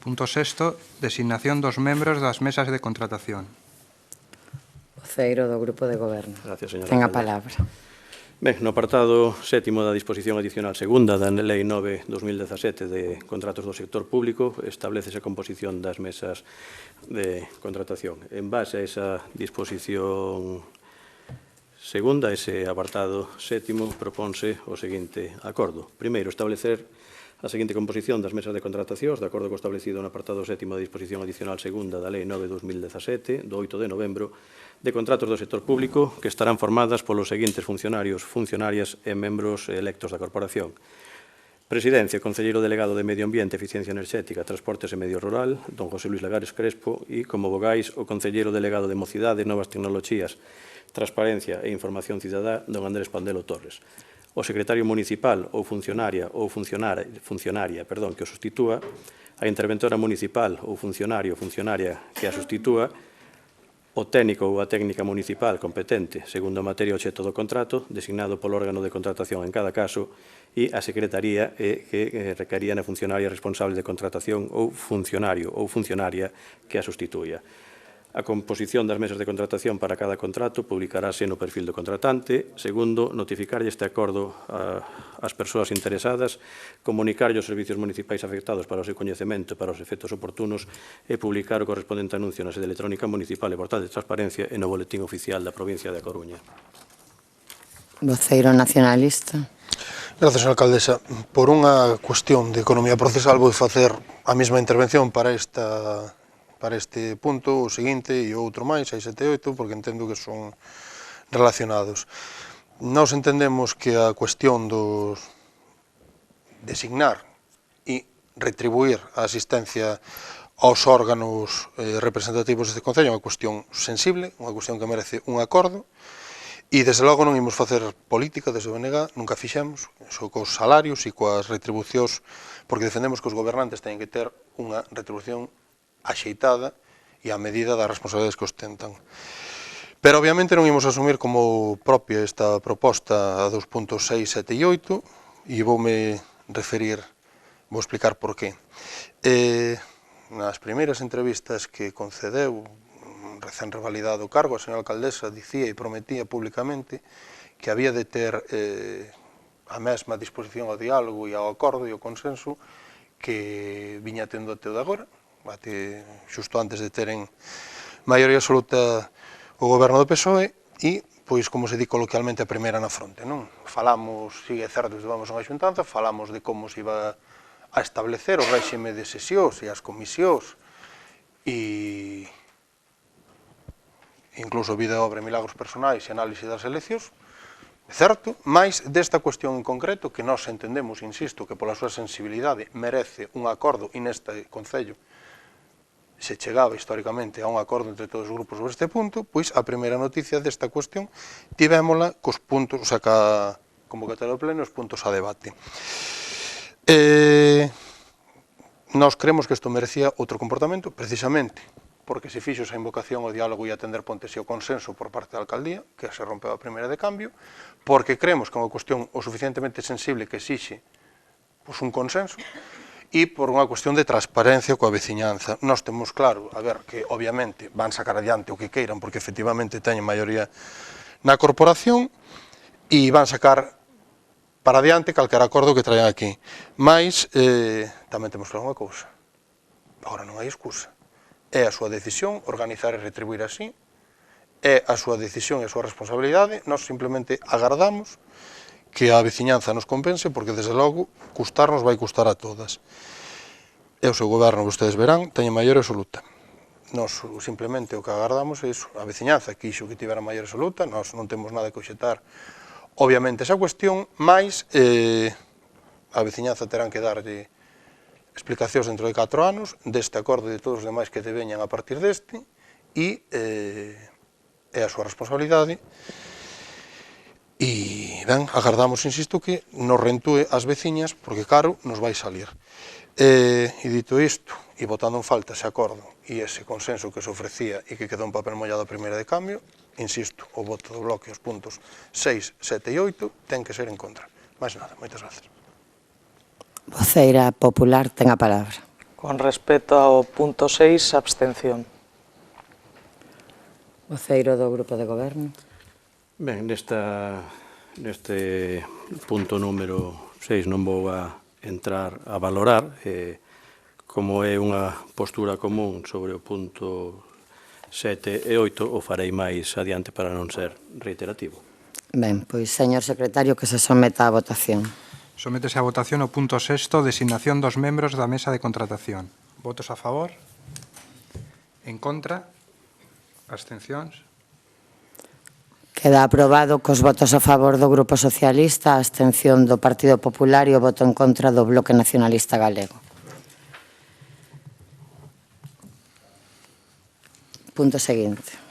Punto sexto, designación dos membros das mesas de contratación. Voceiro do Grupo de Goberno. Gracias, señora Ten a alcaldesa. palabra. Ben, no apartado sétimo da disposición adicional segunda da Lei 9/2017 de contratos do sector público establecese a composición das mesas de contratación. En base a esa disposición segunda, ese apartado sétimo, propónse o seguinte acordo. Primeiro, establecer a seguinte composición das mesas de contratacións, de acordo co establecido no apartado sétimo da disposición adicional segunda da Lei 9/2017, do 8 de novembro, de contratos do sector público que estarán formadas polos seguintes funcionarios, funcionarias e membros electos da corporación. Presidencia, Concelleiro Delegado de Medio Ambiente, Eficiencia Enerxética, Transportes e Medio Rural, don José Luis Lagares Crespo, e como vogais, o Concelleiro Delegado de Mocidade, Novas Tecnoloxías, Transparencia e Información Cidadá, don Andrés Pandelo Torres. O secretario municipal ou funcionaria que o sustitúa, a interventora municipal ou funcionario ou funcionaria que a sustitúa, o técnico ou a técnica municipal competente segundo a materia obxecto do contrato, designado polo órgano de contratación en cada caso, e a secretaría que requería na funcionaria responsable de contratación ou funcionario ou funcionaria que a sustitúa. A composición das mesas de contratación para cada contrato publicarase no perfil do contratante. Segundo, notificarlle este acordo ás persoas interesadas, comunicarlle aos servicios municipais afectados para o seu coñecemento e para os efectos oportunos e publicar o correspondente anuncio na sede electrónica municipal e portal de transparencia e no boletín oficial da provincia da Coruña. Voceiro nacionalista. Gracias, señora alcaldesa. Por unha cuestión de economía procesal vou facer a mesma intervención para este punto, o seguinte e outro máis, 6, 7 e 8, porque entendo que son relacionados. Nós entendemos que a cuestión dos designar e retribuir a asistencia aos órganos representativos deste Concello é unha cuestión sensible, unha cuestión que merece un acordo, e desde logo non imos facer política desde o BNG, nunca fixemos, iso cos salarios e coas retribucións, porque defendemos que os gobernantes teñen que ter unha retribución axeitada e a medida das responsabilidades que ostentan. Pero obviamente non imos asumir como propia esta proposta a dos puntos 6, 7 e 8 e vou explicar por qué. Nas primeiras entrevistas que concedeu recén revalidado o cargo, a señora alcaldesa dicía e prometía públicamente que había de ter a mesma disposición ao diálogo e ao acordo e ao consenso que viña tendo até o de agora, xusto antes de teren maioría absoluta o goberno do PSOE e, pois, como se di coloquialmente, a primeira na fronte, non? Falamos, sigue certo, vamos a unha xuntanza, falamos de como se iba a establecer o réxime de sesións e as comisións e incluso vida, obra e milagros personais e análise das eleccións, certo, mais desta cuestión en concreto que nós entendemos, insisto, que pola súa sensibilidade merece un acordo e neste Concello se chegaba históricamente a un acordo entre todos os grupos sobre este punto, pois a primeira noticia desta cuestión tivémola cos puntos, o sea, ca convocatoria do pleno, os puntos a debate. Nós creemos que isto merecía outro comportamento, precisamente porque se fixo esa invocación ao diálogo e a tender pontes e o consenso por parte da alcaldía, que se rompeu a primeira de cambio, porque creemos que é unha cuestión o suficientemente sensible que exixe un consenso, e por unha cuestión de transparencia coa veciñanza. Nós temos claro, a ver, que obviamente van sacar adiante o que queiran, porque efectivamente teñen maioría na corporación, e van sacar para adiante calquera acordo que traian aquí. Mais, tamén temos claro unha cousa, agora non hai excusa. É a súa decisión organizar e retribuir así, é a súa decisión e a súa responsabilidade, nós simplemente agardamos que a veciñanza nos compense, porque, desde logo, custarnos vai custar a todas. E o seu goberno, vostedes verán, teñen maioría absoluta. Nós, simplemente, o que agardamos é iso. A veciñanza quixo que tivera maioría absoluta, nós non temos nada que obxectar, obviamente, esa cuestión, mais a veciñanza terán que darlle explicacións dentro de 4 anos deste acordo e de todos os demais que deveñan a partir deste, e é a súa responsabilidade. E, ben, agardamos, insisto, que nos rentúe as veciñas, porque caro nos vai salir. E dito isto, e botando en falta ese acordo e ese consenso que se ofrecía e que quedou en papel mollado a primeira de cambio, insisto, o voto do bloque aos puntos 6, 7 e 8 ten que ser en contra. Mais nada, moitas gracias. Voceira popular ten a palabra. Con respecto ao punto 6, abstención. Voceiro do Grupo de Goberno. Ben, neste punto número 6 non vou a entrar a valorar, como é unha postura común sobre o punto 7 e 8, o farei máis adiante para non ser reiterativo. Ben, pois, señor secretario, que se someta á votación. Sométese a votación o punto 6, designación dos membros da mesa de contratación. Votos a favor? En contra? Abstencións? Queda aprobado cos votos a favor do Grupo Socialista, a abstención do Partido Popular e o voto en contra do Bloque Nacionalista Galego. Punto seguinte.